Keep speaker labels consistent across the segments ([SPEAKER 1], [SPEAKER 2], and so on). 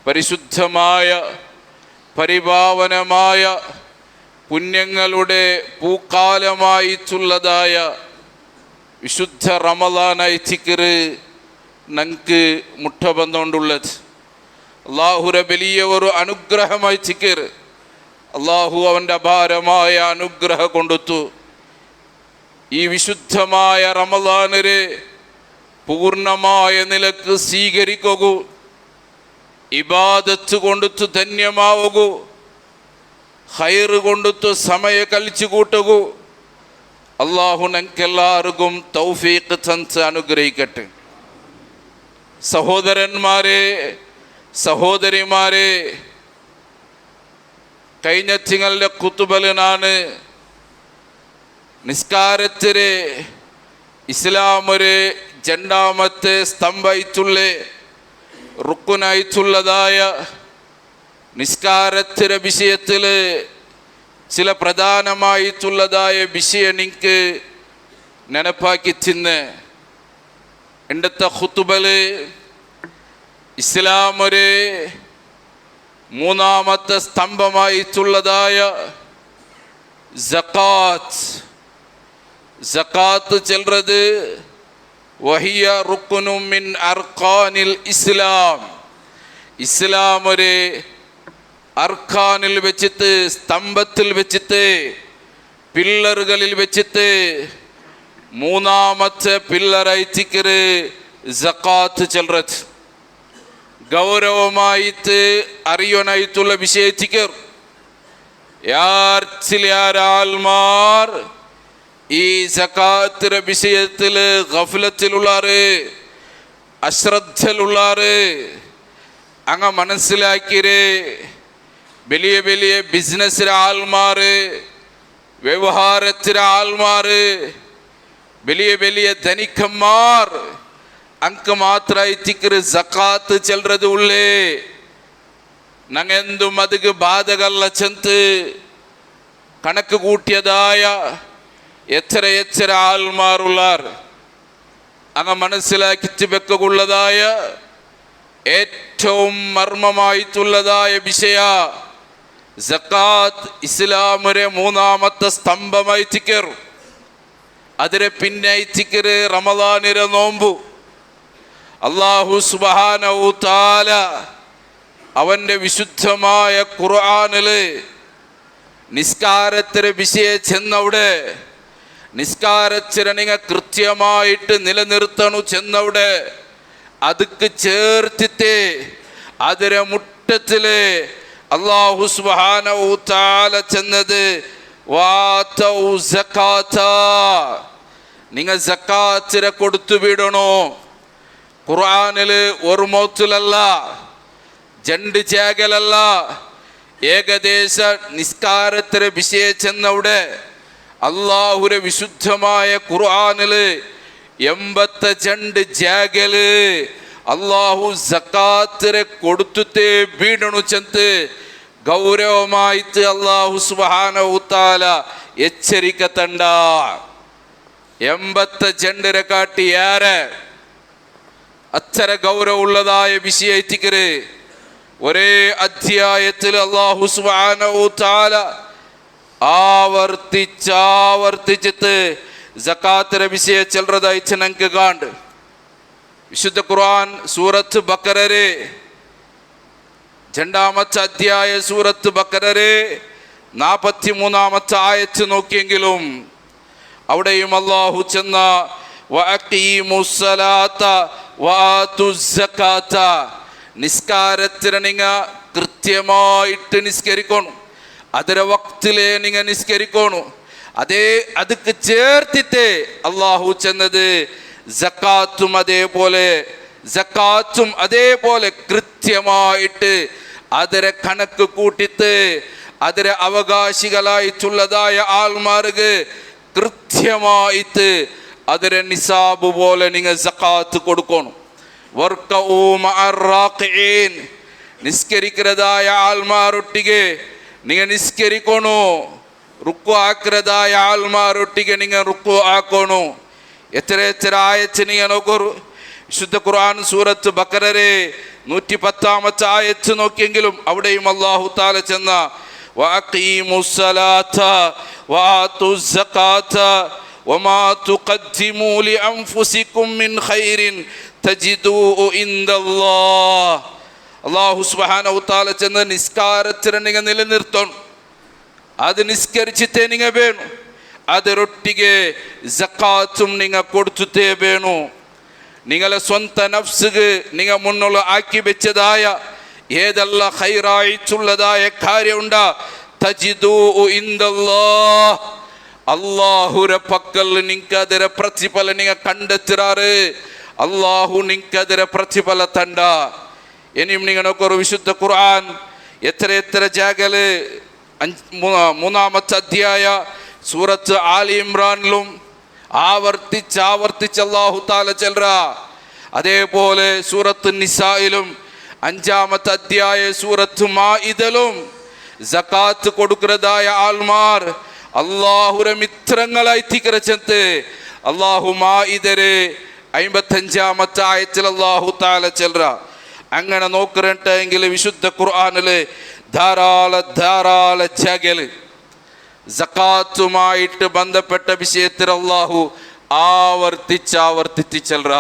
[SPEAKER 1] പരിശുദ്ധമായ പരിപാവനമായ പുണ്യങ്ങളുടെ പൂക്കാലമായിട്ടുള്ളതായ വിശുദ്ധ റമളാൻ ദിക്റ് നമുക്ക് മുട്ട ബന്ധമുണ്ടുള്ളത്. അള്ളാഹുര വലിയ ഒരു അനുഗ്രഹമായി ദിക്റ് അള്ളാഹു അവൻ്റെ അപാരമായ അനുഗ്രഹം കൊടുത്തു. ഈ വിശുദ്ധമായ റമളാനിനെ പൂർണ്ണമായ നിലക്ക് സ്വീകരിക്കൂ, ഇബാദത്ത് കൊണ്ടുത്തു ധന്യമാവൂ, ഖൈറ് കൊണ്ടുത്തു സമയ കഴിച്ചു കൂട്ടൂ. അള്ളാഹു ഞങ്ങൾക്കെല്ലാവർക്കും തൗഫീഖ് തന്ന് അനുഗ്രഹിക്കട്ടെ. സഹോദരന്മാരെ, സഹോദരിമാരെ, കഴിഞ്ഞ തിങ്കളുടെ ഖുതുബയിലാണ് നിസ്കാരത്തിലെ ഇസ്ലാം ഒരു രണ്ടാമത്തെ സ്തംഭമായിട്ടുള്ള റുക്കുനായിട്ടുള്ളതായ നിസ്കാരത്തിൻ്റെ വിഷയത്തിൽ ചില പ്രധാനമായിട്ടുള്ളതായ വിഷയം എനിക്ക് നെനപ്പാക്കി തിന്ന് എൻ്റെ ഖുതുബയിൽ ഇസ്ലാം ഒരു മൂന്നാമത്തെ സ്തംഭമായിട്ടുള്ളതായ സക്കാത്ത് ചെല്ലുന്നത് വഹിയ റുക്നും മിൻ അർക്കാനിൽ ഇസ്ലാം. ഇസ്ലാം ഒരു അർക്കാനിൽ വെച്ചിട്ട്, സ്തംഭത്തിൽ വെച്ചിട്ട്, പില്ലറുകളിൽ വെച്ചിട്ട് മൂന്നാമത്തെ പില്ലറായി ദിക്റ് സക്കാത്ത് ചെല്ലുന്നത്. ഗൗരവമായിട്ട് അറിയാനായിട്ടുള്ള വിഷയ ദിക്ർ. ആൾമാർ ഈ സക്കാത്തിന്റെ വിഷയത്തിൽ ഗഫലത്തിലുള്ളാറ്, അശ്രദ്ധയിലുള്ളാറ് അങ്ങ് മനസ്സിലാക്കിയേ. വലിയ വലിയ ബിസിനസ്സിലെ ആൾമാർ, വ്യവഹാരത്തിലെ ആൾമാർ, വലിയ വലിയ ധനികന്മാർ അങ്ക് മാത്രമായി ദിക്റ് സക്കാത്ത് ചെല്ലുന്നത് ഉള്ളേ. ഞങ്ങെന്തും അതിക്ക് ബാധകല്ല ചെന്ന് കണക്ക് കൂട്ടിയതായ എത്ര എത്ര ആൾമാരുള്ളാർ അങ്ങ് മനസ്സിലാക്കി വെക്കുള്ളതായ ഏറ്റവും മർമ്മമായിട്ടുള്ളതായ വിഷയ സക്കാത്ത് ഇസ്ലാമിലെ മൂന്നാമത്തെ സ്തംഭമായി ദിക്ർ. അതിനെ പിന്നെ ദിക്റ് റമളാനിലെ നോമ്പു. അല്ലാഹു സുബ്ഹാനഹു തആല അവൻ്റെ വിശുദ്ധമായ ഖുർആനില് നിസ്കാരത്തിലെ വിഷയം ചെന്നവിടെ, നിസ്കാരത്തിനെ നിങ്ങൾ കൃത്യമായിട്ട് നിലനിർത്തണു ചെന്നവിടെ അതുക്ക് ചേർത്തിട്ട് അതിരെ മുട്ടത്തില് അല്ലാഹു സുബ്ഹാനഹു തആല ചെന്നത് വാതൗ സക്കാത്ത, നിങ്ങൾ സക്കാത്തിനെ കൊടുത്തു വിടണോ. ഖുർആനില് ഒരു മോത്തിലല്ല, രണ്ട് ചേകലല്ല, ഏകദേശ നിസ്കാരത്തിലെ വിഷയം ചെന്നവിടെ അള്ളാഹുരെ വിശുദ്ധമായ ഖുർആനില് 82 ജാഗല് അള്ളാഹു സക്കാത്തിനെ കൊടുത്തിട്ടേ വീണു ചെന്ന് ഗൗരവമായിട്ട് അള്ളാഹു സുബ്ഹാനഹു തആല എച്ചരിക്കത്തണ്ട. 82 കാട്ടി ഏറെ അത്ര ഗൗരവമുള്ളതായ വിഷയത്തിക്കര് ഒരേ അധ്യായത്തിൽ അള്ളാഹു സുബ്ഹാനഹു തആല ആവർത്തിച്ചിട്ട് സക്കാത്തിൻ്റെ വിഷയം ചെല്ലുന്നതായി ഞങ്ങൾക്ക് കാണ്ട്. വിശുദ്ധ ഖുർആൻ സൂറത്ത് ബക്കറരെ 2-ാമത്തെ അധ്യായ സൂറത്ത് ബക്കറരെ 43-ാമത്തെ ആയത്ത് നോക്കിയെങ്കിലും അവിടെയും അള്ളാഹു ചെന്ന നിസ്കാരത്തിന് നിങ്ങൾ കൃത്യമായിട്ട് നിസ്കരിക്കണം, അതിരെ വക്തിലെ നിങ്ങൾ നിസ്കരിക്കണം. അതുക്ക് ചേർത്തിട്ട് അള്ളാഹു ചെന്നത് സക്കാത്തും അതേപോലെ കൃത്യമായിട്ട് അതിരെ കണക്ക് കൂട്ടിട്ട് അതിരെ അവകാശികളായിട്ടുള്ളതായ ആൾമാർക്ക് കൃത്യമായിട്ട് അതിരെ നിസാബ് പോലെ നിങ്ങൾ സക്കാത്ത് കൊടുക്കണം. നിസ്കരിക്കുന്നതായ ആൾമാരൊട്ടിಗೆ നിങ്ങൾ നിസ്കരിക്കണോ, റുക്കു ആക്കുന്നതായ ആൾമാരൊട്ടിಗೆ നിങ്ങൾ റുക്കു ആക്കണോ. എത്ര ആയച്ച് നിങ്ങൾ നോക്കൂ. വിശുദ്ധ ഖുർആൻ സൂറത്ത് ബഖറയിലെ 110 ആയത്ത് നോക്കിയെങ്കിലും അവിടെയും അല്ലാഹു തആല ചെന്ന വഅഖീമുസ്സലാത വആതുസ്സകാത വമാ തുഖദ്ദിമൂ ലിഅൻഫുസികും മിൻ ഖൈറിൻ തജിദൂഹു ഇൻദല്ലാഹ്. അല്ലാഹു സുബ്ഹാനഹു തആല ചെന്ന നിസ്കാരത്തിനെ നിങ്ങൾ നിലനിർത്തണം. അത് നിസ്കരിച്ചിട്ടേ നിങ്ങൾ വേണം. ಅದರೊಟ್ಟಿಗೆ ಜಕಾತುം നിങ്ങൾ കൊടുത്തുത്തേ വേണു. നിങ്ങളെ സ്വന്തം നഫ്സിಗೆ നിങ്ങൾ മുന്നോട്ട് ആക്കി വെച്ചതായ ഏതല്ല ഖൈറായിട്ടുള്ളതായ കാര്യമുണ്ടാ തജിദൂഹു ഇൻദല്ലാഹ്, അല്ലാഹുവിന്റെ പക്കൽ നിങ്ങൾക്ക് ಅದರ ಪ್ರತಿಫಲ നിങ്ങൾ കണ്ടെത്തുറാറ്. അല്ലാഹു നിങ്ങൾക്ക് ಅದರ ಪ್ರತಿಫಲ തണ്ട. ഇനിയും നിങ്ങൾ നോക്കൊരു വിശുദ്ധ ഖുർആൻ എത്ര ജാഗല് 3-ാമത്തെ അധ്യായ സൂറത്ത് ആലി ഇമ്രാനിലും ആവർത്തിച്ച് അല്ലാഹു തആല ചൊല്ലുക. അതേപോലെ സൂറത്ത് നിസായിലും 5-ാമത്തെ അധ്യായ സൂറത്ത് മാഇദയിലും സകാത്ത് കൊടുക്കുന്നതായ ആൾമാർ അല്ലാഹുവിന്റെ മിത്രങ്ങളായി തികരച്ചെന്ന് അല്ലാഹു മാഇദയിലെ 55-ാമത്തെ ആയത്തിൽ അല്ലാഹു തആല ചൊല്ലുക. അങ്ങനെ നോക്കറെങ്കിൽ വിശുദ്ധ ഖുർആനില് ധാരാള ജാഗല് സകാത്തുമായിട്ട് ബന്ധപ്പെട്ട വിഷയത്തിൽ അല്ലാഹു ആവർത്തിച്ച് ചൊല്ലുക.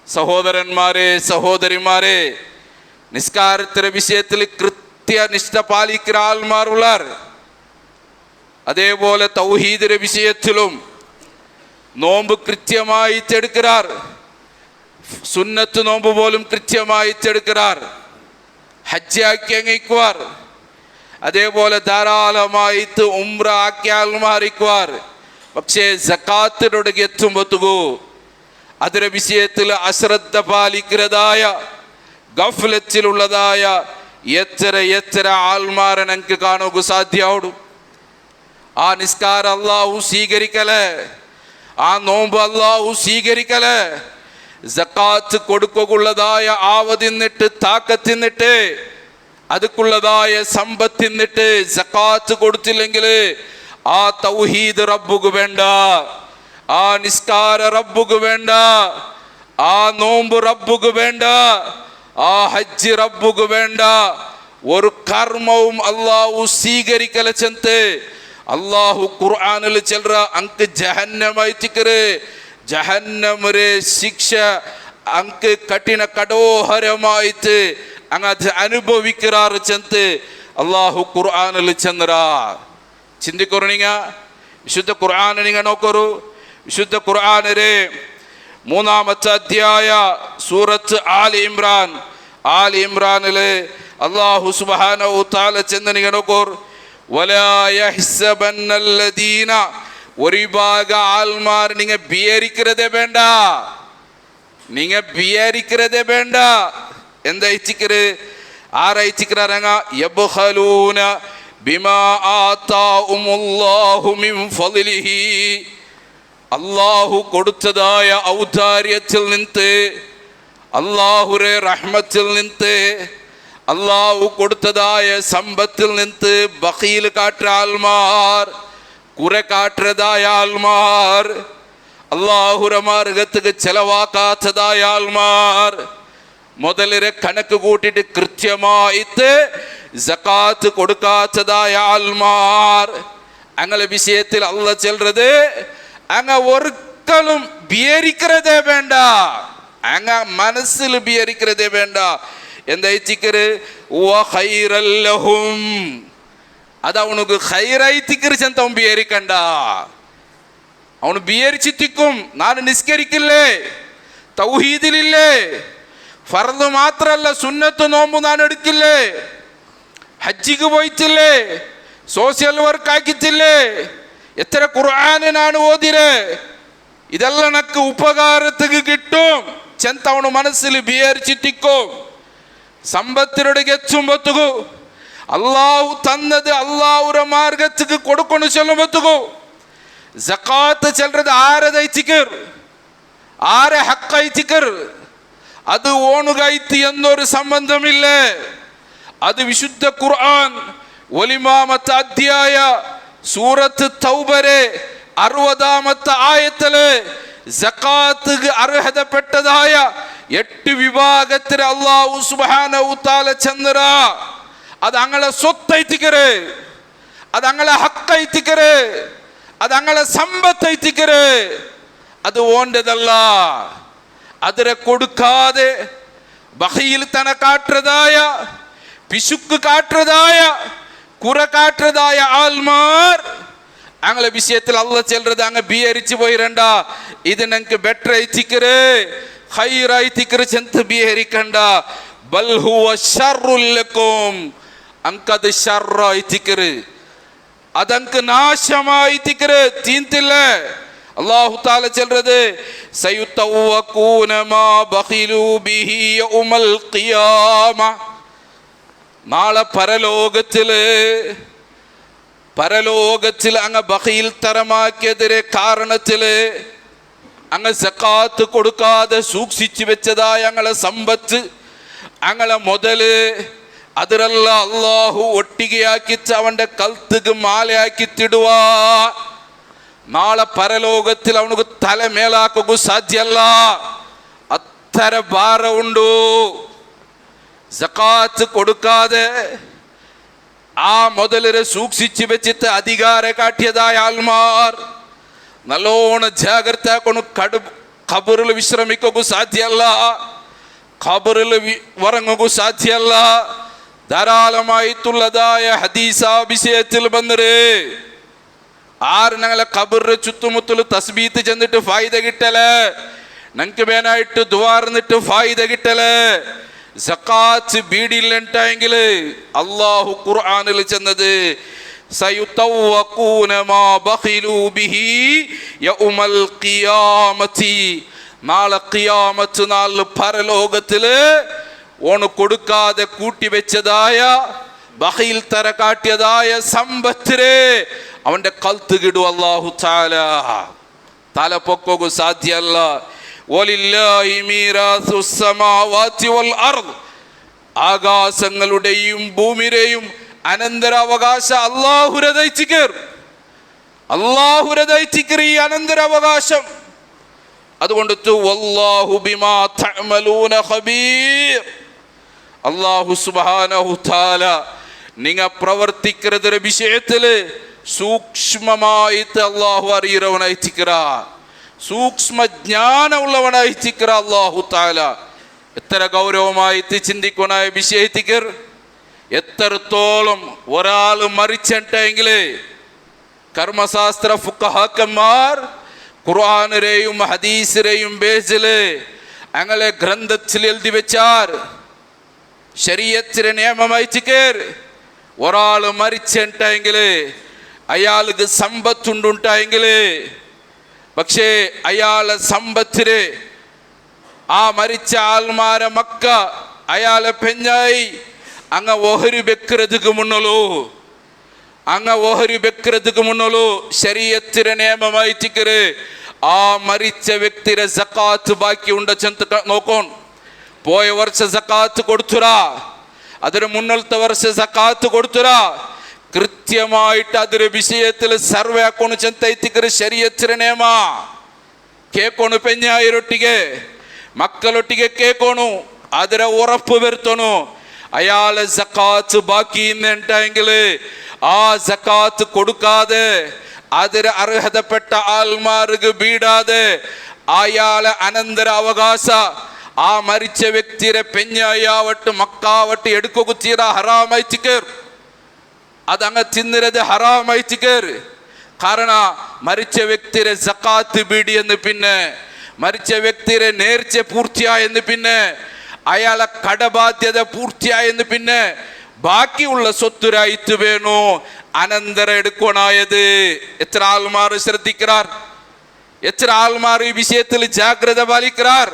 [SPEAKER 1] സഹോദരന്മാരെ സഹോദരിമാരെ, നിസ്കാരത്തിന്റെ വിഷയത്തിൽ കൃത്യനിഷ്ഠ പാലിക്കുന്ന ആൾമാരുള്ളാർ. അതേപോലെ തൗഹീദിന്റെ വിഷയത്തിലും നോമ്പ് കൃത്യമായി എടുക്കാർ. സുന്നത്ത് നോമ്പ് പോലും കൃത്യമായി എടുക്കാർ. ഹജ്ജ് ആക്കി അങ്ങിക്കുവാർ. അതേപോലെ ധാരാളമായിട്ട് ഉംറ ആക്കിയ ആൾമാരിക്കുവാർ. പക്ഷേ സകാത്തിനോടൊക്കെ എത്തുമ്പോഴത്തേക്കു അതിന്റെ വിഷയത്തിൽ അശ്രദ്ധ പാലിക്കുന്നതായ ഗഫ്ലത്തിലുള്ളതായ എത്ര ആൾമാരെ നമുക്ക് കാണുക സാധ്യമാവും. ആ നിസ്കാരം അല്ലാഹു സ്വീകരിക്കലേ, ആ നോമ്പ് അല്ലാഹു സ്വീകരിക്കലേ. സകാത്ത് കൊടുക്കുള്ളതായ ആവതിന്നിട്ട് താക്കത്തിന്നിട്ട് അതുക്കുള്ളതായ സമ്പത്തിന്നിട്ട് സകാത്ത് കൊടുത്തില്ലെങ്കിൽ ആ തൗഹീദ് റബ്ബുക്ക് വേണ്ട, ആ നിസ്കാര റബ്ബുക്ക് വേണ്ട, ആ നോമ്പ് റബ്ബുക്ക് വേണ്ട, ആ ഹജ്ജ് റബ്ബുക്ക് വേണ്ട. ഒരു കർമ്മവും അല്ലാഹു സ്വീകരിക്കല ചെന്ന് അല്ലാഹു ഖുർആനിൽ ചൊല്ലുക. അങ്ക് ജഹന്നമായിത്തിക്കറ്, ജഹന്നമരെ ശിക്ഷ അങ്ക് കഠിന കഠോരമായിട്ട് അങ്ങ് അനുഭവിക്കാറ് ചെന്ന് അല്ലാഹു ഖുർആനിൽ ചെന്നറാ. ചിന്തിക്കൊരു നിങ്ങ വിശുദ്ധ ഖുർആൻ നിങ്ങൾ നോക്കൊരു. വിശുദ്ധ ഖുർആനിലെ 3-ാമത്തെ അധ്യായ സൂറത്ത് ആലി ഇമ്രാനിലെ അല്ലാഹു സുബ്ഹാനഹു തആല ചെന്ന് നിങ്ങൾ നോക്കൊരു. വലാ യഹ്സബന്നല്ലദീന, ഒരു ഭാഗ ആൾമാർ നിങ്ങൾ ബിയരിക്കരുതേ വേണ്ട, നിങ്ങൾ ബിയരിക്കരുതേ വേണ്ട. എന്താ ഇച്ചിക്കര്? ആരയച്ചിക്കറങ്ങ യബ്ഖലൂന ബിമാ ആതാഉമുല്ലാഹു മിൻ ഫളിഹി, അല്ലാഹു കൊടുത്തതായ ഔദാര്യത്തിൽ നിന്ന്, അല്ലാഹുവിന്റെ റഹ്മത്തിൽ നിന്ന്, അല്ലാഹു കൊടുത്തതായ സമ്പത്തിൽ നിന്ന് ബഖീൽ കാട്ടുന്ന ആൾമാർ, കുറെ കാട്ടുന്നതായ ആൾമാർ, അല്ലാഹുവിന്റെ മാർഗത്തിക്ക് ചെലവാക്കാത്തതായ ആൾമാർ, മുതലിരെ കണക്ക് കൂട്ടിയിട്ട് കൃത്യമായിട്ട് സകാത്ത് കൊടുക്കാത്തതായ ആൾമാർ, അങ്ങനെ വിഷയത്തിൽ അല്ല ചൊല്ലുന്നത് അങ്ങ ഒരിക്കലും ബിയരിക്കരുതേ വേണ്ട, അങ്ങ മനസ്സിൽ ബിയരിക്കരുതേ വേണ്ട. എന്താ ചിക്കര്? അത് അവനുക്ക് ഹൈറായി തിക്കറ് ചെന്ന് അവൻ ബിയരിക്കണ്ട. അവന് ബിയരിച്ചിട്ടിക്കും. നാൻ നിസ്കരിക്കില്ലേ, തൗഹീദിലില്ലേ, ഫർദ് മാത്രല്ല സുന്നത്ത് നോമ്പ് നാൻ എടുക്കില്ലേ, ഹജ്ജിക്ക് പോയിട്ടില്ലേ, സോഷ്യൽ വർക്ക് ആക്കിച്ചില്ലേ, എത്ര ഖുർആന് നാൻ ഓതിരേ, ഇതെല്ലാം എനിക്ക് ഉപകാരത്തിക്ക് കിട്ടും ചെന്ന് അവന് മനസ്സിൽ ബിയരിച്ചിട്ടിക്കും. സമ്പത്തിനോടൊക്കെ എത്തുമ്പോഴത്തേക്കു അള്ളാഹു തന്നത് അള്ളാഹുര മാർഗത്തിക്ക് കൊടുക്കൊണ്ടു ചെല്ലുമ്പോഴത്തേക്കു സകാത്ത് ചെല്ലുന്നത് ആരതൈച്ചിക്കർ, ആരെ ഹക്കൈച്ചിക്കർ, അത് ഓണുകൈത്തി എന്നൊരു സംബന്ധമില്ലേ. അത് വിശുദ്ധ ഖുർആൻ 1-ാമത്തെ അധ്യായ സൂറത്ത് തൗബരെ 60-ാമത്തെ ആയത്തില് സക്കാത്ത് അർഹതപ്പെട്ടതായ 8 വിഭാഗത്തിൽ അല്ലാഹു സുബ്ഹാനഹു തആല ചന്ദ്ര അത് അങ്ങളെ സ്വത്തൈത്തിക്കര്, അത് അങ്ങളെ ഹക്കൈത്തിക്കര്, അത് അങ്ങളെ സമ്പത്തൈത്തിക്കര്, അത് ഓൻ്റെതല്ല. അതിനെ കൊടുക്കാതെ ബഖീൽ തന കാട്ടുന്നതായ, പിശുക്ക് കാട്ടുന്നതായ, കുറെ കാട്ടുന്നതായ ആൾമാർ അങ്ങളെ വിഷയത്തിൽ അല്ല ചെല്ലുന്നത് അങ്ങ് ബിയരിച്ചു പോയിരണ്ട. ഇത് ഞങ്ങൾക്ക് ബെറ്റർ ആയിത്തിക്കര്, ഹൈറായിത്തിക്കര് ചെന്ന് ബിയരിക്കണ്ട. ബൽ ഹുവ ശർറുൽ ലക്കും, അങ്കത് ഷർറായിത്തിക്കര്, അതങ്ക് നാശമായിത്തിക്കര്. തീന്തില്ല അല്ലാഹു തആല ചെല്ലുന്നത് സയുതവഖൂന മാ ബഖിലു ബിഹി യൗമൽ ഖിയാമ. നാളെ പരലോകത്തിൽ അങ്ങ് ബഖീൽ തരമാക്കിയതിരെ കാരണത്തില് അങ്ങ് സക്കാത്ത് കൊടുക്കാതെ സൂക്ഷിച്ചു വെച്ചതായ ഞങ്ങളെ സമ്പത്ത്, ഞങ്ങളെ മുതല് അതിരല്ല അല്ലാഹു ഒട്ടികയാക്കിച്ച് അവന്റെ കൽത്തുക്ക് മാലയാക്കിത്തിടുവാ. നാളെ പരലോകത്തിൽ അവനക്ക് തല മേലാക്കുക സാധ്യല്ല. അത്തര ഭാരമുണ്ടു. സക്കാത്ത് കൊടുക്കാതെ ആ മുതലിനെ സൂക്ഷിച്ചു വെച്ചിട്ട് അധികാരം കാട്ടിയതായ ആൾമാർ നല്ലോണം ജാഗ്രത കൊണ്ട് ഖബറിൽ വിശ്രമിക്കുക സാധ്യല്ല, ഖബറിൽ ഉറങ്ങുക സാധ്യല്ല. ധാരാളമായിട്ടുള്ളതായ ഹദീസ വിഷയത്തിൽ വന്നര് ആര് ഞങ്ങളെ ഖബറിന്റെ ചുറ്റുമുത്തല് തസ്ബീത്ത് ചെന്നിട്ട് ഫായിദ കിട്ടല്, ഞങ്ങൾക്ക് വേനായിട്ട് ദുആർന്നിട്ട് ഫായിദ കിട്ടല്. സക്കാത്ത് ബീഡിയിലുണ്ടായെങ്കിൽ അല്ലാഹു ഖുർആനിൽ ചെന്നത് സയുതവഖൂന മാ ബഖിലു ബിഹി യൗമൽ ഖിയാമത്തി. നാളെ ഖിയാമത്ത് നാളിൽ പരലോകത്തില് ഓണ് കൊടുക്കാതെ കൂട്ടിവെച്ചതായ ബഖീൽ തര കാട്ടിയതായ സമ്പത്തിരെ അവന്റെ കൽത്തുകിടു അല്ലാഹു തആല. തല പൊക്കുക സാധ്യല്ല. വലില്ലാഹി മീറാസുസ് സമാവാതി വൽ അർദ്. ആകാശങ്ങളുടെയും ഭൂമിയുടെയും അനന്തരാവകാശ അല്ലാഹുരദൈത്തിക്കർ ഈ അനന്തരാവകാശം. അതുകൊണ്ട് വല്ലാഹു ബിമാ തഅമലൂന ഖബീർ. അല്ലാഹു സുബ്ഹാനഹു തആല നിങ്ങ പ്രവർത്തിക്കുന്നതിന്റെ വിഷയത്തില് സൂക്ഷ്മമായിട്ട് അല്ലാഹു അറിയുന്നവനായിത്തിക്കറ, സൂക്ഷ്മ ജ്ഞാനമുള്ളവനായിത്തിക്കറ അല്ലാഹു തആല. എത്ര ഗൗരവമായിട്ട് ചിന്തിക്കണായ വിഷയത്തിക്കർ. എത്രത്തോളം ഒരാൾ മരിച്ചിട്ടെങ്കില് കർമ്മശാസ്ത്ര ഫുഖഹാക്കന്മാർ ഖുർആനിലെയും ഹദീസിലെയും ബേസില് അങ്ങനെ ഗ്രന്ഥത്തിൽ എഴുതി വെച്ചാർ. ശരീഅത്തിലെ നിയമമായിട്ടിക്കർ ഒരാൾ മരിച്ചിട്ടെങ്കില് അയാൾക്ക് സമ്പത്തുണ്ടുണ്ടായെങ്കില്, പക്ഷേ അയാളെ സമ്പത്തില് ആ മരിച്ച ആൾമാരെ മക്ക അയാളെ പെഞ്ഞായി അങ്ങ ഓഹരി വെക്കുന്നതുക്ക് മുന്നോളൂ ശരീഅത്തിലെ നിയമമായിട്ടിക്കര് ആ മരിച്ച വ്യക്തിയുടെ സക്കാത്ത് ബാക്കി ഉണ്ട ചെന്ന് നോക്കോൺ. പോയ വർഷ സക്കാത്ത് കൊടുത്തുരാ, അതിന് മുന്നത്തെ വർഷ സക്കാത്ത് കൊടുത്തുരാ. കൃത്യമായിട്ട് അതിന്റെ വിഷയത്തിൽ സർവേ ആക്കോണ് ചെന്തൈത്തിക്കര് ശരീഅത്തിലെ നിയമ കേക്കോണു. പെഞ്ഞായിരൊട്ടിಗೆ മക്കളൊട്ടിಗೆ കേക്കോണു. അതിനെ ഉറപ്പ് വരുത്തണു. അയാളെ സക്കാത്ത് ബാക്കി ഉണ്ടെങ്കില് ആ സക്കാത്ത് കൊടുക്കാതെ അതിന് അർഹതപ്പെട്ട ആൾമാർക്ക് ബീടാതെ അയാളെ അനന്തര അവകാശ ആ മരിച്ച വ്യക്തിയുടെ പെഞ്ഞായാവട്ട് മക്കാവട്ട് എടുക്കുക തീര ഹറാമൈത്തിക്കർ. അതങ്ങ് തിന്നരത് ഹറാമൈത്തിക്കർ. കാരണം മരിച്ച വ്യക്തിയുടെ സക്കാത്ത് ബീഡിയെന്ന് പിന്നെ മരിച്ച വ്യക്തിയുടെ നേർച്ച പൂർത്തിയായെന്ന് പിന്നെ അയാളെ കടബാധ്യത പൂർത്തിയായെന്ന് പിന്നെ ബാക്കിയുള്ള സ്വത്തുരായിട്ട് വേണോ അനന്തരം എടുക്കണായത്. എത്ര ആൾമാർ ശ്രദ്ധിക്കാർ, എത്ര ആൾമാർ ഈ വിഷയത്തിൽ ജാഗ്രത പാലിക്കാർ.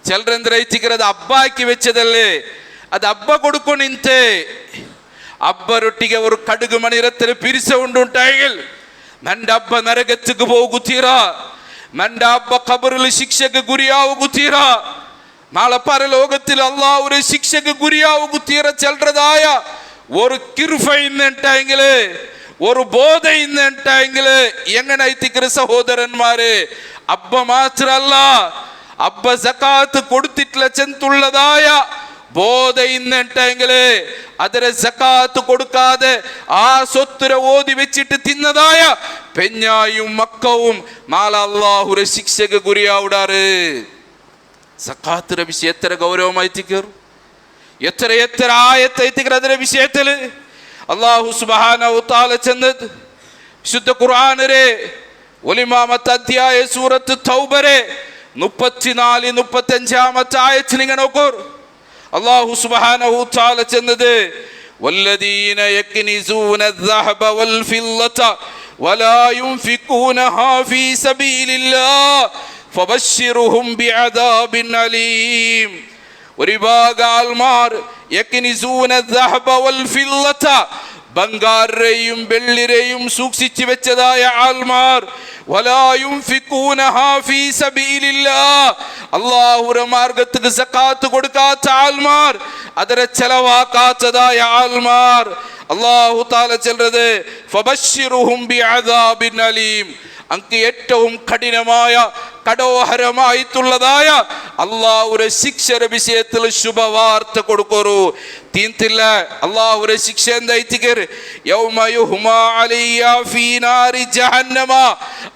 [SPEAKER 1] ചിലരെന്തരയിച്ചിക്കത് അബ്ബാക്കി വെച്ചതല്ലേ, അത് അബ്ബ കൊടുക്കണിന്തേ. അബ്ബരൊട്ടിಗೆ ഒരു കടുക് മണിരത്തിൽ പിരിച്ച ഉണ്ടുണ്ടായെങ്കിൽ നന്റെ അബ്ബ നരകത്തിക്ക് പോകുത്തീര, നന്റെ അബ്ബ ഖബറിൽ ശിക്ഷക്ക് ഗുരിയാവുകുത്തീര. നാളെ പരലോകത്തിൽ അല്ലാഹു ഒരു ശിക്ഷക്ക് ഗുരിയാവുകുത്തീര. ചിലതായ ഒരു കിർഫയിന്നുണ്ടെങ്കില് ഒരു ബോധ ഇന്നുണ്ടെങ്കില് എങ്ങനെ എത്തിക്കരു സഹോദരന്മാരെ? അബ്ബ മാത്രല്ല, അബ്ബ സക്കാത്ത് കൊടുത്തിട്ടില്ല ചെന്തുള്ളതായ ബോധ ഇന്നുണ്ടെങ്കില് അതിന് സക്കാത്ത് കൊടുക്കാതെ ആ സ്വത്തുര ഓതി വെച്ചിട്ട് തിന്നതായ പെഞ്ഞായും മക്കവും നാളെ അള്ളാഹുര ശിക്ഷക്ക് ഗുരിയാവിടാറ്. സക്കാത്തിന്റെ വിഷയം എത്ര ഗൗരവമായി തീരും, എത്ര എത്ര ആയത്തൈത്തിക്കർ അതിന്റെ വിഷയത്തില് അള്ളാഹു സുബ്ഹാനഹു തആല ചെന്നത് വിശുദ്ധ ഖുർആനിലെ ഒലിമാമത്തെ അധ്യായ സൂറത്ത് തൗബരെ 34-35 ആയത്ത് നിങ്ങൾ നോക്കൂ. അള്ളാഹു സുബ്ഹാനഹു തആല ചെന്നത് വല്ലദീന യക്നിസൂന الذهب والفضة ولا ينفقونها في سبيل الله فبشرهم بعذاب أليم. ഒരു വിഭാഗം ആൾമാർ യക്നിസൂന الذهب والفضة ബംഗാരെയും വെള്ളിരെയും സൂക്ഷിച്ചു വെച്ചതായ ആൾമാർ വലാ യുൻഫിഖൂനഹാ ഫീ സബീലില്ലാഹ് അല്ലാഹുവിന്റെ മാർഗ്ഗത്തിൽ സക്കാത്ത് കൊടുക്കാത്ത ആൾമാർ, അതിനെ ചെലവാക്കാത്തതായ ആൾമാർ അല്ലാഹു തആല ചൊല്ലുന്നത് ഫബശ്ശിറുഹും ബിഅദാബിൻ അലീം. അങ്ക് ഏറ്റവും കഠിനമായ കടോഹരമായിട്ടുള്ളതായ അള്ളാഹുരെ ശിക്ഷയുടെ വിഷയത്തിൽ ശുഭവാർത്ത കൊടുക്കൂ. തീന്തില്ല അള്ളാഹുരെ ശിക്ഷ എന്തായിത്തിക്കർ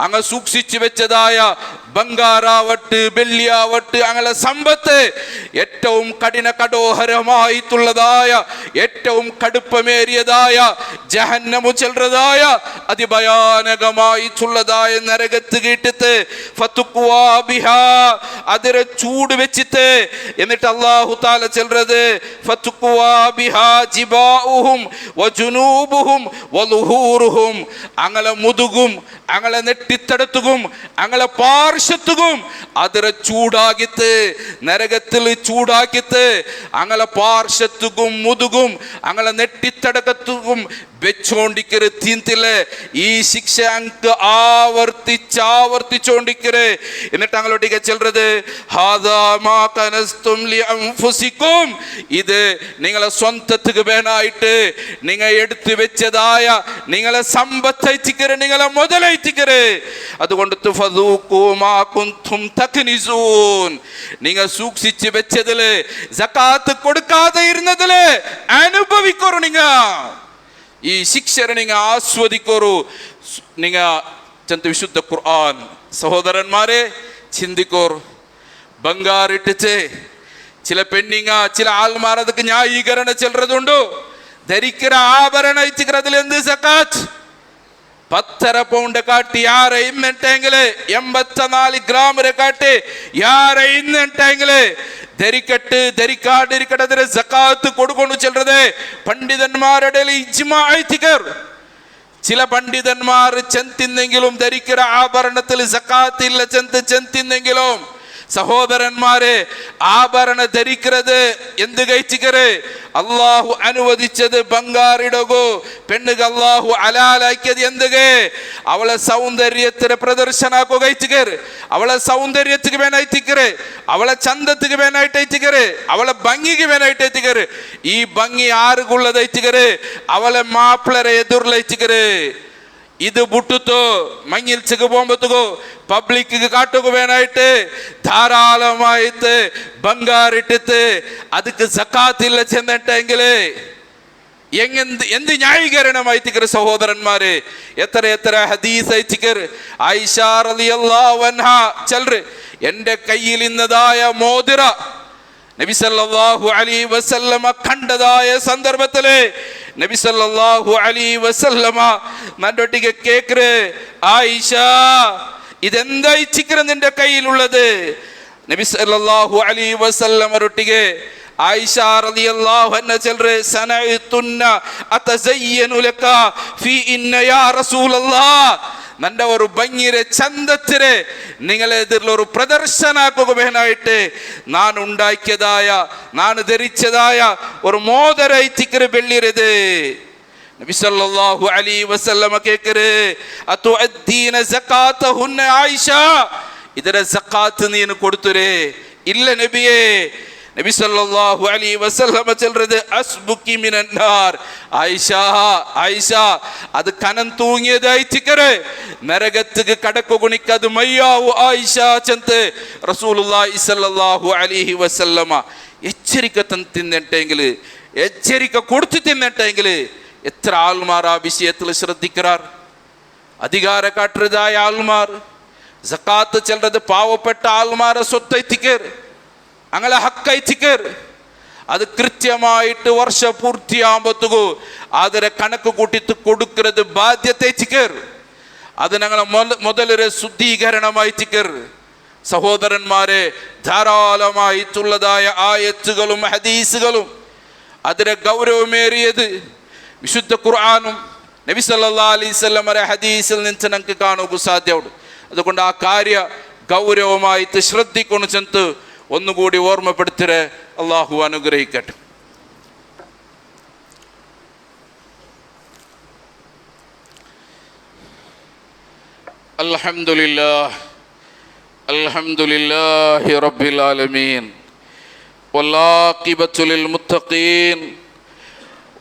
[SPEAKER 1] അങ്ങ് സൂക്ഷിച്ചു വെച്ചതായ ബംഗാറാവട്ട് വെള്ളിയാവട്ട് അങ്ങനെ സമ്പത്ത് ഏറ്റവും കഠോഹരമായിട്ടുള്ളതായ ഏറ്റവും കടുപ്പമേറിയതായ ജഹന്നമു ചെല്ലുന്നതായ അതിഭയാനകമായിട്ടുള്ളതായ നരകത്ത് കേട്ടിട്ട് അതിരെ ചൂട് വെച്ചിട്ട് എന്നിട്ട് അല്ലാഹു തആല ചൊല്ലുന്നത് അങ്ങളെ മുതുകും അങ്ങളെ നെട്ടിത്തടത്തുകും അങ്ങളെ പാർശ്വത്തുകും അതിരെ ചൂടാക്കിത്ത് നരകത്തിൽ ചൂടാക്കിത്ത് അങ്ങളെ പാർശ്വത്തുകും മുതുകും അങ്ങളെ നെട്ടിത്തടക്കത്തുകും വെച്ചോണ്ടിക്കര് തീന്തില്ലേ. ഈ ശിക്ഷ അങ്ക് ആവർത്തിച്ചോണ്ടിക്കര്. എന്നിട്ട് അങ്ങളോട്ടേക്ക് ചെല്ലുന്നത് ഇത് നിങ്ങളെ സ്വന്തത്തിക്ക് വേണായിട്ട് നിങ്ങൾ എടുത്തു വെച്ചതായ നിങ്ങളെ സമ്പത്തയച്ചിക്കര്, നിങ്ങളെ മുതലയച്ചിക്കര്. അതുകൊണ്ട് നിങ്ങൾ സൂക്ഷിച്ച് വെച്ചതില് സക്കാത്ത് കൊടുക്കാതെ ഇരുന്നതില് അനുഭവിക്കറു. നിങ്ങൾ ഈ ശിക്ഷനെ നിങ്ങൾ ആസ്വദിക്കറു. നിങ്ങൾ വിശുദ്ധ ഖുർആൻ സഹോദരന്മാരെ ചിന്തിക്കോർ. ബംഗാറിട്ടിച്ച് ചില പെണ്ണിങ്ങ ചില ആൾമാർ അതൊക്കെ ന്യായീകരണം ചെല്ലുന്നുണ്ടോ? ധരിക്കുന്ന ആഭരണ അതിൽ എന്ത് സക്കാത്ത്? 10.5 പൗണ്ട് കാട്ടി യാറെ ഇന്നിട്ടെങ്കില് 84 ഗ്രാമിനെ കാട്ടി യാറെ ഇന്നിട്ടെങ്കില് ധരിക്കട്ട് ധരിക്കാണ്ടിരിക്കട്ടെ അതിന് സക്കാത്ത് കൊടുക്കുന്നു ചെല്ലുന്നത് പണ്ഡിതന്മാരുടെ ഇജ്മാഅ്. ചില പണ്ഡിതന്മാർ ചെന്തിന്നെങ്കിലും ധരിക്കുന്ന ആഭരണത്തിൽ സക്കാത്ത് ഇല്ല ചെന്തിന്നെങ്കിലും സഹോദരന്മാരെ ആഭരണ ധരിക്കുന്നത് എന്ത് കഴിച്ചിക്കര്? അള്ളാഹു അനുവദിച്ചത് ബംഗാറിടകോ പെണ്ണുക അള്ളാഹു അലാലാക്കിയത് എന്തുകെ? അവളെ സൗന്ദര്യത്തിന് പ്രദർശനാക്കോ കഴിച്ചിക്കര്, അവളെ സൗന്ദര്യത്തിക്ക് വേനായിത്തിക്കര്, അവളെ ചന്തത്തിക്ക് വേനായിട്ടയച്ചിക്കര്, അവളെ ഭംഗിക്ക് വേനായിട്ടയച്ചിക്കര്. ഈ ഭംഗി ആർക്കുള്ളതയച്ചിക്കര്? അവളെ മാപ്പിളരെ എതിർലയച്ചിക്കര്. ഇത് ബുട്ടുത്തോ മഞ്ഞിൽ ചെക്ക് പോകുമ്പോഴത്തോ പബ്ലിക്ക് കാട്ടുക വേണായിട്ട് ധാരാളമായിട്ട് ബംഗാറിട്ടിട്ട് അതിക്ക് സക്കാത്തില്ല ചെന്നിട്ടെങ്കില് എന്ത് ന്യായീകരണമായിത്തിക്കർ സഹോദരന്മാരെ? എത്ര ഹദീസ് അയച്ചിക്കർ. ആയിഷ റളിയല്ലാഹു അൻഹാ ചൊല്ല്, എൻ്റെ കയ്യിൽ ഇന്നതായ മോതിര നബി സല്ലല്ലാഹു അലൈഹി വസല്ലമ കണ്ടതായ സന്ദർഭത്തില് നബി സല്ലല്ലാഹു അലൈഹി വസല്ലമ നന്നൊട്ടിക്ക് കേക്കറ്, ആയിഷ ഇതെന്താ ഇച്ചിക്കറ നിന്റെ കയ്യിലുള്ളത്? നബി സല്ലല്ലാഹു അലൈഹി വസല്ലമ റൊട്ടിಗೆ ആയിഷ റളിയല്ലാഹു അൻഹ ചൊല്ല്, സനഅതുന്ന അതസയ്യനു ലക ഫീ ഇന്ന യാ റസൂലല്ലാഹ്, നന്റെ ഒരു ഭംഗിരെ ചന്തത്തിരെ നിങ്ങളെ എതിരിലൊരു പ്രദർശനാക്കുകയായിട്ട് ഞാൻ ഉണ്ടാക്കിയതായ ഞാൻ ധരിച്ചതായ ഒരു മോതിരൈത്തിക്കര് വെള്ളിരത്. നബി സല്ലല്ലാഹു അലൈഹി വസല്ലമ കേക്കര്, അതുഅദ്ദീന സകാതഹുന്ന ആയിഷ, ഇതിരെ സക്കാത്ത് നീ കൊടുത്തുരേ? ഇല്ല നബിയേ, നബി സല്ലല്ലാഹു അലൈഹി വസല്ലമ ചൊല്ലുന്നത് അസ്ബുക്കി മിനന്നാർ, ആയിഷ ആയിഷ അത് കനം തൂങ്ങിയതായിട്ടിക്കരെ നരകത്തിക്ക് കടക്കു കുണിക്കത് മയ്യാവു ആയിഷ ചെന്ന് റസൂലുള്ളാഹി സല്ലല്ലാഹു അലൈഹി വസല്ലമ എച്ചരിക്ക തിന്നിട്ടെങ്കിൽ, എച്ചരിക്ക കൊടുത്തു തിന്നിട്ടെങ്കിൽ എത്ര ആൾമാർ ആ വിഷയത്തിൽ ശ്രദ്ധിക്കാർ. അധികാര കാട്ടുന്നതായ ആൾമാർ, സക്കാത്ത് ചെല്ലുന്നത് പാവപ്പെട്ട ആൾമാരെ സ്വത്തൈത്തിക്കർ, അങ്ങനെ ഹക്കൈത്തിക്കർ. അത് കൃത്യമായിട്ട് വർഷ പൂർത്തിയാകുമ്പോഴത്തേക്കു അതിനെ കണക്ക് കൂട്ടിട്ട് കൊടുക്കുന്നത് ബാധ്യതൈത്തിക്കർ. അത് ഞങ്ങളെ മുതലൊരു ശുദ്ധീകരണമായിത്തിക്കർ. സഹോദരന്മാരെ, ധാരാളമായിട്ടുള്ളതായ ആയത്തുകളും ഹദീസുകളും അതിനെ ഗൗരവമേറിയത് വിശുദ്ധ ഖുർആനും നബി സല്ലല്ലാഹു അലൈഹി വസല്ലമയുടെ ഹദീസിൽ നിന്ന് നമുക്ക് കാണുക സാധ്യമാണ്. അതുകൊണ്ട് ആ കാര്യ ഗൗരവമായിട്ട് ശ്രദ്ധിക്കുന്നു ചെന്ന് ഒന്നുകൂടി ഓർമ്മപ്പെടുത്തരെ. അള്ളാഹു അനുഗ്രഹിക്കട്ടെ. അൽഹംദുലില്ലാഹ് അൽഹംദുലില്ലാഹി റബ്ബിൽ ആലമീൻ വല്ലാഖിബത്തു ലിൽ മുത്തഖീൻ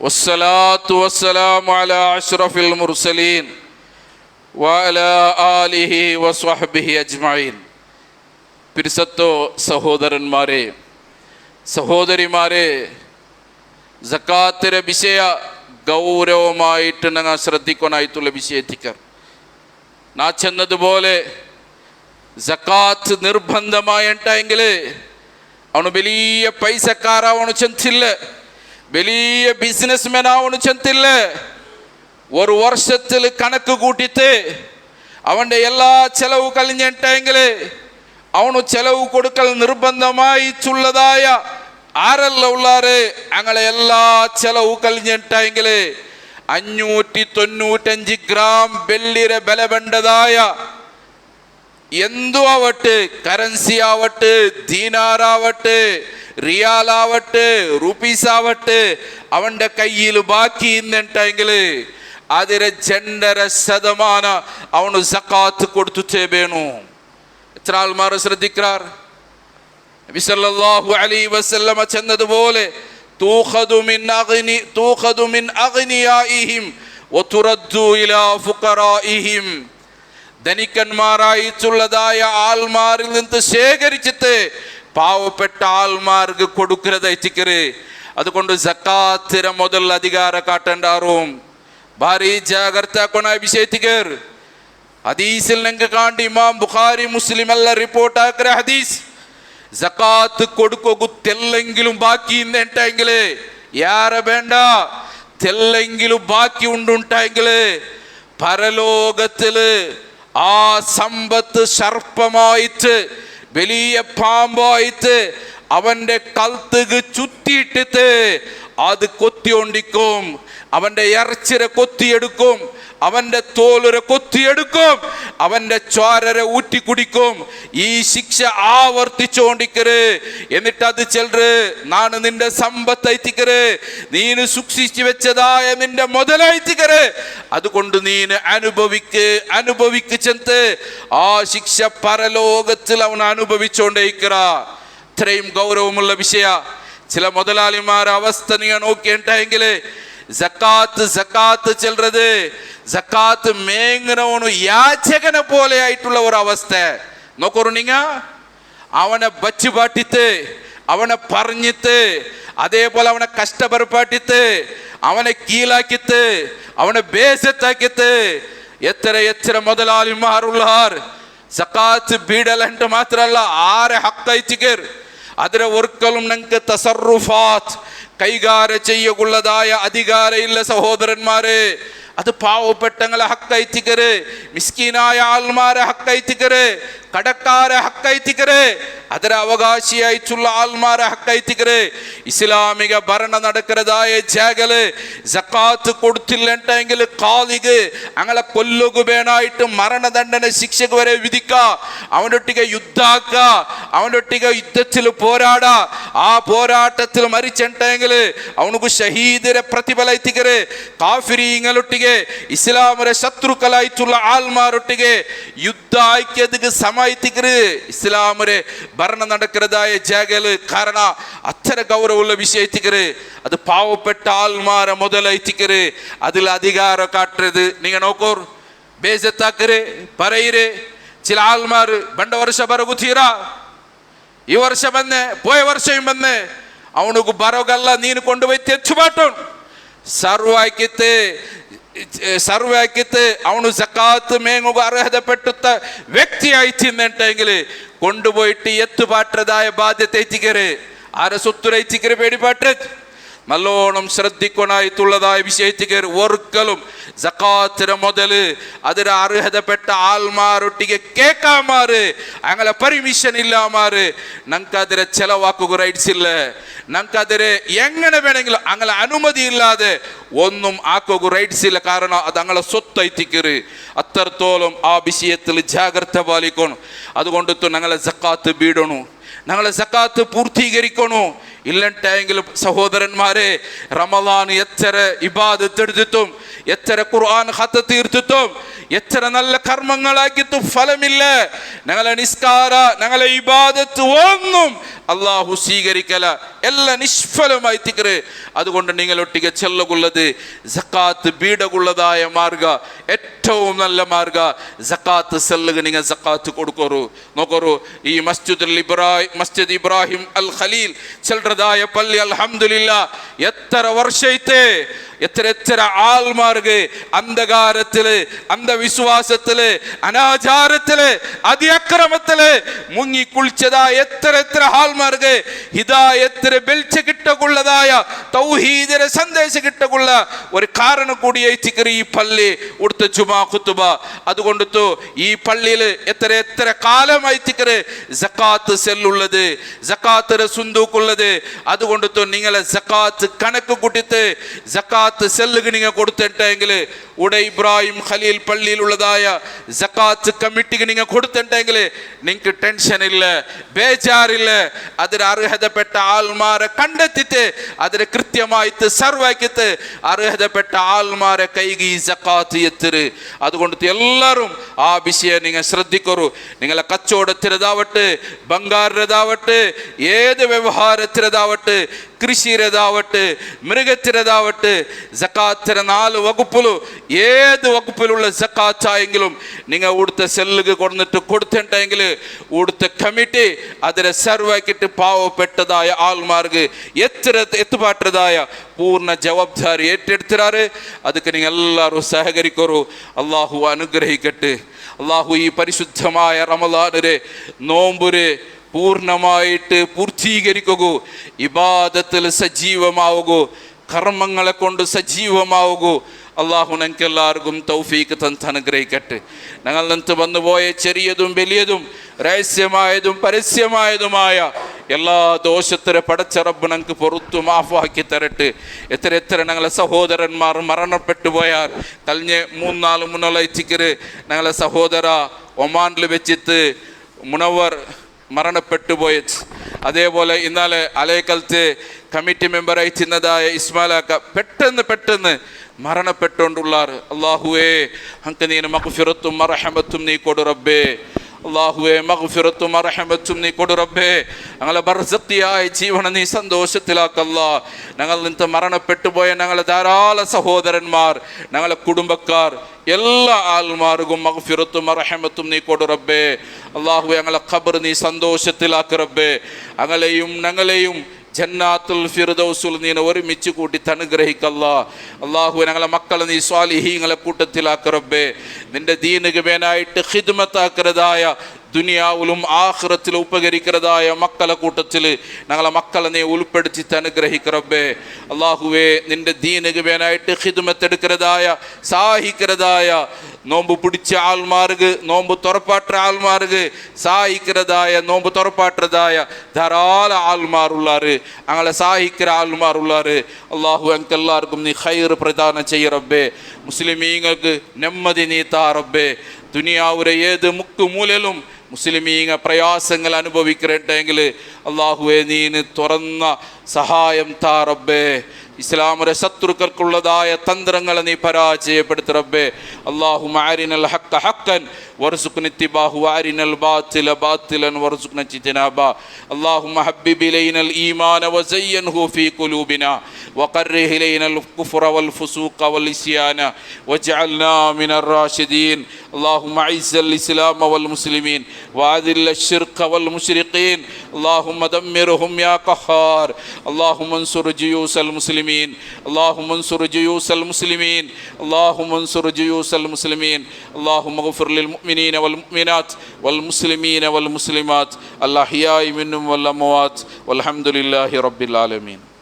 [SPEAKER 1] വസ്സലാത്തു വസ്സലാമു അലാ അഷ്റഫിൽ മുർസലീൻ വഅലാ ആലിഹി വസ്വഹ്ബിഹി അജ്മഈൻ. പിരിസത്തോ സഹോദരന്മാരെ, സഹോദരിമാരെ, സക്കാത്തിൻ്റെ വിഷയ ഗൗരവമായിട്ട് ഞങ്ങൾ ശ്രദ്ധിക്കാനായിട്ടുള്ള വിഷയത്തിക്കർ. നാ ചെന്നതുപോലെ സക്കാത്ത് നിർബന്ധമായിട്ടെങ്കിൽ അവന് വലിയ പൈസക്കാരാവണു ചെന്നില്ല, വലിയ ബിസിനസ്മാൻ ആവണു ചെന്നില്ല. ഒരു വർഷത്തിൽ കണക്ക് കൂട്ടിട്ട് അവൻ്റെ എല്ലാ ചെലവ് കഴിഞ്ഞിട്ടെങ്കിൽ അവന് ചെലവ് കൊടുക്കൽ നിർബന്ധമായിട്ടുള്ളതായ ആരല്ല ഉള്ളാറ് അങ്ങനെ എല്ലാ ചെലവ് കഴിഞ്ഞിട്ടെങ്കിൽ 595 ഗ്രാം വെള്ളിയുടെ ബല വേണ്ടതായ എന്തു ആവട്ടെ, കറൻസി ആവട്ടെ, ദീനാറാവട്ടെ, റിയാലാവട്ടെ, റുപ്പീസ് ആവട്ടെ, അവൻ്റെ കയ്യിൽ ബാക്കി ഇന്നിട്ടെങ്കിൽ അതിന് 2.5% അവന് സക്കാത്ത് കൊടുത്തുട്ടേ വേണു. എത്ര ആൾമാർ ശ്രദ്ധിക്കാർ? നബി സല്ലല്ലാഹു അലൈഹി വസല്ലമ ചെന്നതുപോലെ തൂഖദു മിൻ അഗ്നിയാഇഹിം വതുറദ്ദു ഇലാ ഫുഖറാഇഹിം, ധനികന്മാരായിട്ടുള്ളതായ ആൾമാരിൽ നിന്ന് ശേഖരിച്ചിട്ട് പാവപ്പെട്ട ആൾമാർക്ക് കൊടുക്കുന്നതായിട്ടിക്കര്. അതുകൊണ്ട് സക്കാത്തിര മുതൽ അധികാര കാട്ടണ്ടാറും ഭാരി ജാഗ്രത കൊണ വിഷയത്തിക്കർ. ഹദീസിൽ നിങ്ങൾക്ക് കാണ്ടി ഇമാം ബുഖാരി മുസ്ലിം എല്ലാം റിപ്പോർട്ട് ആക്കിയ ഹദീസ്, സക്കാത്ത് കൊടുക്കു തെല്ലെങ്കിലും ബാക്കി ഇന്നെങ്കിൽ യാരെ വേണ്ട, തെല്ലെങ്കിലും ബാക്കി ഉണ്ടുണ്ടെങ്കിൽ പരലോകത്തില് ആ സമ്പത്ത് സർപ്പമായിട്ട് വലിയ പാമ്പായിട്ട് അവൻ്റെ കൽത്തുക്ക് ചുറ്റിയിട്ടിട്ട് അത് കൊത്തിയൊണ്ടിക്കും, അവൻ്റെ ഇറച്ചിരെ കൊത്തിയെടുക്കും, അവൻ്റെ തോലുരെ കൊത്തിയെടുക്കും, അവൻ്റെ ചോരരെ ഊറ്റി കുടിക്കും. ഈ ശിക്ഷ ആവർത്തിച്ചുകൊണ്ടിക്കര്. എന്നിട്ട് അത് ചെല്ലറ് നാണ് നിന്റെ സമ്പത്തയത്തിക്കര്, നീന് സൂക്ഷിച്ചു വെച്ചതായ നിന്റെ മുതലായിത്തിക്കര്. അതുകൊണ്ട് നീന് അനുഭവിക്ക് ചെന്ന് ആ ശിക്ഷ പരലോകത്തിൽ അവൻ അനുഭവിച്ചുകൊണ്ടേയിക്കറ. ഇത്രയും ഗൗരവമുള്ള വിഷയ. ചില മുതലാളിമാരുടെ അവസ്ഥ നിങ്ങൾ നോക്കിയിട്ടെങ്കിൽ സക്കാത്ത് ചെല്ലുന്നത് സക്കാത്ത് മേങ്ങനവണു യാചകനെ പോലെ ആയിട്ടുള്ള ഒരു അവസ്ഥ നോക്കൂ. നിങ്ങ അവനെ ബച്ച് പാട്ടിത്ത്, അവനെ പറഞ്ഞിട്ട്, അതേപോലെ അവനെ കഷ്ടപ്പെട്ടാട്ടിത്ത്, അവനെ കീഴാക്കിത്ത്, അവനെ ബേസത്താക്കിത്ത് എത്ര മുതലാളിമാരുള്ളാർ. സക്കാത്ത് ബീഡലണ്ട് മാത്രല്ല ആരെ ഹക്കയച്ചിക്കർ. അതിനെ ഒരിക്കലും ഞങ്ങൾക്ക് തസറുഫാത്ത് കൈകാര്യം ചെയ്യുള്ളതായ അധികാരം ഇല്ല സഹോദരന്മാരെ. അത് പാവപ്പെട്ടങ്ങളെ ഹക്കയത്തിക്കര്, മിസ്കീനായ ആൾമാരെ ഹക്കയത്തിക്കര്, കടക്കാരെ ഹക്കയത്തിക്കര്, അതിന് അവകാശിയായിട്ടുള്ള ആൾമാരെ ഹക്കയത്തിക്കര്. ഇസ്ലാമിക ഭരണം നടക്കുന്നതായ ജാഗല് സക്കാത്ത് കൊടുത്തില്ലെങ്കിൽ കാലിക് അങ്ങനെ കൊല്ലുകയായിട്ട് മരണദണ്ഡന ശിക്ഷക്ക് വരെ വിധിക്ക. അവനൊട്ടിಗೆ യുദ്ധാക്ക, അവനൊട്ടിಗೆ യുദ്ധത്തിൽ പോരാടാ. ആ പോരാട്ടത്തിൽ മരിച്ചിട്ടെങ്കിൽ അവനക്ക് ഷഹീദിരെ പ്രതിഫല എത്തിക്കര്. കാഫിരീങ്ങളൊട്ടിಗೆ ഇസ്ലാമിന്റെ ശത്രുക്കളായിട്ടുള്ള ആൾമാരൊട്ടിಗೆ യുദ്ധ ഐക്യതക്ക് സമ ಗೌರವಮಾಯ್ತಿಕ್ರಿ ಇಸ್ಲಾಮರೇ ಭರಣ നടக்கிறതായ ಜಾಗಲು ಕಾರಣ ಅಚ್ಚರ ಗೌರವವುಳ್ಳ ವಿಷಯ ಐತಿಕ್ರಿ ಅದು ಪಾವಪೆಟ್ಟ ಆಲ್ಮಾರ ಮೊದಲ ಐತಿಕ್ರಿ അതിൽ അധികാരം കാട്ടരുത് നിങ്ങൾ നോക്കോർ ಬೇಜತ್ತಾಕ್ರಿ ಪರೈರೆ ചില ആൾമാർ ಬಂಡ ವರ್ಷ ಬರಗುತ್ತೀರಾ ಈ ವರ್ಷ ಬಂದೆ ಪೋಯ ವರ್ಷ ಬಂದೆ ಅವನಿಗೂ ಬರೋಗಲ್ಲ ನೀನು ಕೊಂಡು ಹೋಯ್ತು ಹೆಚ್ಚು ಬಾಟು സർവ്വ ആക്കിത്ത് അവന് സക്കാത്ത് മേങ്ങുക അർഹതപ്പെട്ടുത്ത വ്യക്തി ആയിട്ടിന്നെങ്കിൽ കൊണ്ടുപോയിട്ട് എത്തുപാട്ടതായ ബാധ്യത എത്തിക്കര് ആരെ സ്വത്തുരയിച്ചിക്കര് പേടിപ്പാട്ടത് നല്ലോണം ശ്രദ്ധിക്കണായിട്ടുള്ളതായ വിഷയത്തിക്കര് ഒരിക്കലും സക്കാത്തിന് മുതല് അതിന് അർഹതപ്പെട്ട ആൾമാരൊട്ടിಗೆ കേൾക്കാമാറ് അങ്ങനെ പെർമിഷൻ ഇല്ലാമാറ് ഞങ്ങൾക്ക് അതിനെ ചെലവാക്കുക റൈറ്റ്സ് ഇല്ല ഞങ്ങൾക്ക് അതിനെ എങ്ങനെ വേണമെങ്കിലും അങ്ങനെ അനുമതി ഇല്ലാതെ ഒന്നും ആക്കുക റൈറ്റ്സ് ഇല്ല കാരണം അത് ഞങ്ങളെ സ്വത്തൈത്തിക്കര് അത്രത്തോളം ആ വിഷയത്തിൽ ജാഗ്രത പാലിക്കണം അതുകൊണ്ട് ഞങ്ങളെ സക്കാത്ത് ബീടണു ഞങ്ങളെ സക്കാത്ത് പൂർത്തീകരിക്കണു ഇല്ലട്ടെങ്കിലും സഹോദരന്മാരെ റമളാൻ എത്ര ഇബാദത്ത് എടുത്തിട്ടും എത്ര ഖുർആൻ ഖത്ത് തീർത്തിട്ടും എത്ര നല്ല കർമ്മങ്ങളാക്കിയിട്ടും ഫലമില്ല ഞങ്ങളെ നിസ്കാര ഞങ്ങളെ ഇബാദത്ത് ഒന്നും അള്ളാഹു സ്വീകരിക്കല എല്ലാം നിഷ്ഫലമായി തിക്കറ് അതുകൊണ്ട് നിങ്ങളൊട്ടിಗೆ ചെല്ലുള്ളത് സക്കാത്ത് ബീടകുള്ളതായ മാർഗ ഏറ്റവും നല്ല മാർഗ സക്കാത്ത് സെല്ലുക നിങ്ങൾ സക്കാത്ത് കൊടുക്കോറു നോക്കോറു ഈ മസ്ജിദ് ഇബ്രാഹിം അൽ ഖലീൽ ചെല്ലുന്നതായ പള്ളി അൽഹംദുലില്ലാ എത്ര വർഷത്തെ എത്ര ആൾമാർക്ക് അന്ധകാരത്തില് അന്ധവിശ്വാസത്തില് അനാചാരത്തില് അതിഅക്രമത്തില് മുങ്ങി കുളിച്ചതായ എത്ര ആൾമാർക്ക് ഹിദായത്തിന് വെളിച്ച കിട്ടക്കുള്ളതായ തൗഹീദിന്റെ സന്ദേശം കിട്ടക്കുള്ള ഒരു കാരണം കൂടിയായി ഈ പള്ളി ഉടുത്ത ജുമാ ഖുതുബ അതുകൊണ്ട് ഈ പള്ളിയിൽ എത്ര കാലമായി തിക്കറ് സക്കാത്ത് സെല്ലുള്ളത് സക്കാത്ത് സുന്തൂക്കുള്ളത് അതുകൊണ്ട് നിങ്ങളെ സക്കാത്ത് കണക്ക് കൂട്ടിട്ട് സക്കാത്ത് സെല്ലുക നിങ്ങൾ കൊടുത്തിട്ടെങ്കിൽ ഉട ഇബ്രാഹിം ഖലീൽ പള്ളിയിലുള്ളതായ സക്കാത്ത് കമ്മിറ്റിക്ക് നിങ്ങൾ കൊടുത്തിട്ടെങ്കിൽ നിങ്ങൾക്ക് ടെൻഷൻ ഇല്ല ബേജാറില്ല അതിന് അർഹതപ്പെട്ട ആൾമാരെ കണ്ടെത്തിട്ട് അതിന് കൃത്യമായിട്ട് സർവാക്കിയിട്ട് അർഹതപ്പെട്ട ആൾമാരെ കൈകി സക്കാത്ത് എത്തര് അതുകൊണ്ട് എല്ലാവരും ആ വിഷയം നിങ്ങൾ ശ്രദ്ധിക്കൂ നിങ്ങളെ കച്ചവടത്തിനതാവട്ടെ ബംഗാറിനതാവട്ടെ ഏത് വ്യവഹാരത്തിനതാവട്ടെ കൃഷിയിരതാവട്ടെ മൃഗത്തിരതാവട്ടെ സക്കാത്തിന് 4 വകുപ്പിലും ഏത് വകുപ്പിലുള്ള സക്കാത്തായെങ്കിലും നിങ്ങൾ ഇവിടുത്തെ സെല്ലുക കൊണ്ടിട്ട് കൊടുത്തിട്ടെങ്കിൽ ഇവിടുത്തെ കമ്മിറ്റി അതിനെ സർവാക്കിയിട്ട് പാവപ്പെട്ടതായ ആൾമാർക്ക് എത്തുപാട്ടതായ പൂർണ്ണ ജവാബ്ദാരി ഏറ്റെടുത്തിരാറ് ಅದಕ್ಕೆ നിങ്ങൾ എല്ലാവരും സഹകരിക്കൂ അള്ളാഹു അനുഗ്രഹിക്കട്ടെ അള്ളാഹു ഈ പരിശുദ്ധമായ റമളാനിലെ നോമ്പുരെ പൂർണ്ണമായിട്ട് പൂർത്തീകരിക്കുക ഇബാദത്തിൽ സജീവമാവുക കർമ്മങ്ങളെ കൊണ്ട് സജീവമാവുക അള്ളാഹു ഞങ്ങൾക്ക് എല്ലാവർക്കും തൗഫീക്ക് തന്ന് അനുഗ്രഹിക്കട്ടെ ഞങ്ങൾ നിന്ന് വന്നുപോയ ചെറിയതും വലിയതും രഹസ്യമായതും പരസ്യമായതുമായ എല്ലാ ദോഷത്തിനെ പടച്ച റബ്ബ് ഞങ്ങൾക്ക് പുറത്തു മാഫാക്കി തരട്ടെ എത്ര ഞങ്ങളെ സഹോദരന്മാർ മരണപ്പെട്ടു പോയാൽ കഴിഞ്ഞ 3-4 മുന്നോളയിച്ചിക്കര് ഞങ്ങളെ സഹോദര ഒമാനിൽ വെച്ചിട്ട് മുനവർ മരണപ്പെട്ടു പോയ അതേപോലെ ഇന്നലെ അലേക്കലത്തെ കമ്മിറ്റി മെമ്പറായി ചിന്നതായ ഇസ്മാലാക്ക പെട്ടെന്ന് മരണപ്പെട്ടുകൊണ്ടുള്ളാറ് അള്ളാഹുവേ ഹങ്ക നീന് മഗ്ഫിറത്തും മർഹമത്തും നീ കൊടു റബ്ബേ അള്ളാഹുവേ മഗ്ഫിറത്തും മർഹമത്തും നീ കൊടു റബ്ബേ ഞങ്ങളെ ബർസഖിയായ ജീവനം നീ സന്തോഷത്തിലാക്കല്ലാ ഞങ്ങൾ നിന്ന് മരണപ്പെട്ടു പോയ ഞങ്ങളെ ധാരാളം സഹോദരന്മാർ ഞങ്ങളെ കുടുംബക്കാർ എല്ലാ ആൾമാർക്കും മഗ്ഫിറത്തും മർഹമത്തും നീ കൊടു റബ്ബേ അള്ളാഹുവേ ഞങ്ങളെ ഖബർ നീ സന്തോഷത്തിലാക്ക് റബ്ബേ ഞങ്ങളെയും ജന്നാത്തുൽ ഫിർദൗസിൽ നീ ഒരുമിച്ച് കൂട്ടി അനുഗ്രഹിക്കല്ലാ അള്ളാഹു ഞങ്ങളെ മക്കളെ നീ സ്വാലിഹീങ്ങളെ കൂട്ടത്തിലാക്ക് റബ്ബേ നിന്റെ ദീനുക വേനായിട്ട് ഖിദ്മത്താക്കരുതായ ദുനിയാവിലും ആഖിറത്തിലും ഉപകരിക്കുന്നതായ മക്കളെ കൂട്ടത്തിൽ ഞങ്ങളെ മക്കളെ നീ ഉൾപ്പെടുത്തി അനുഗ്രഹിക്ക റബ്ബേ അള്ളാഹുവേ നിന്റെ ദീനുക വേനായിട്ട് ഖിദ്മത്തെടുക്കുന്നതായ സഹായിക്കുന്നതായ നോമ്പ് പിടിച്ച ആൾമാർക്ക് നോമ്പ് തുറപ്പാട്ട ആൾമാർക്ക് സഹായിക്കുന്നതായ നോമ്പ് തുറപ്പാട്ടതായ ധാരാളം ആൾമാരുള്ളാറ് ഞങ്ങളെ സഹായിക്കുന്ന ആൾമാരുള്ളാറ് അള്ളാഹു ഞങ്ങൾക്ക് എല്ലാവർക്കും നീ ഖൈർ പ്രദാനം ചെയ്യ റബ്ബേ മുസ്ലിമീങ്ങൾക്ക് നെമ്മതി നീ താ റബ്ബേ ദുനിയാവുരെ ഏത് മുക്കുമൂലലും മുസ്ലിമീങ്ങ പ്രയാസങ്ങൾ അനുഭവിക്കട്ടെങ്കിൽ അള്ളാഹുവെ നീന് തുറന്ന സഹായം താ റബ്ബേ ഇസ്ലാമിന്റെ ശത്രുക്കൾക്കുള്ളതായ തന്ത്രങ്ങളെ നീ പരാജയപ്പെടുത്തി റബ്ബേ. അല്ലാഹുമ്മ അരിനൽ ഹഖ്ക ഹഖ്കൻ വർസുഖ്ന ഇത്തിബാഹു വഅരിനൽ ബാത്തില ബാത്തിലൻ വർസുഖ്ന ഇജ്തിനാബ. അല്ലാഹുമ്മ ഹബ്ബിബ് ഇലൈനൽ ഈമാന വസയ്യിൻഹു ഫീ ഖുലൂബിനാ വഖർരിഹ് ഇലൈനൽ കുഫ്ര വൽ ഫുസൂഖ വൽ ഇസ്യാന വജ്അൽനാ മിനർ റാഷിദീൻ. اللهم اعز الاسلام والمسلمين واذل الشرك والمشركين. اللهم دمرهم يا قهار. اللهم انصر جيوش المسلمين. اللهم انصر جيوش المسلمين. اللهم انصر جيوش المسلمين. اللهم اغفر للمؤمنين والمؤمنات والمسلمين والمسلمات الاحياء منهم والاموات والحمد لله رب العالمين.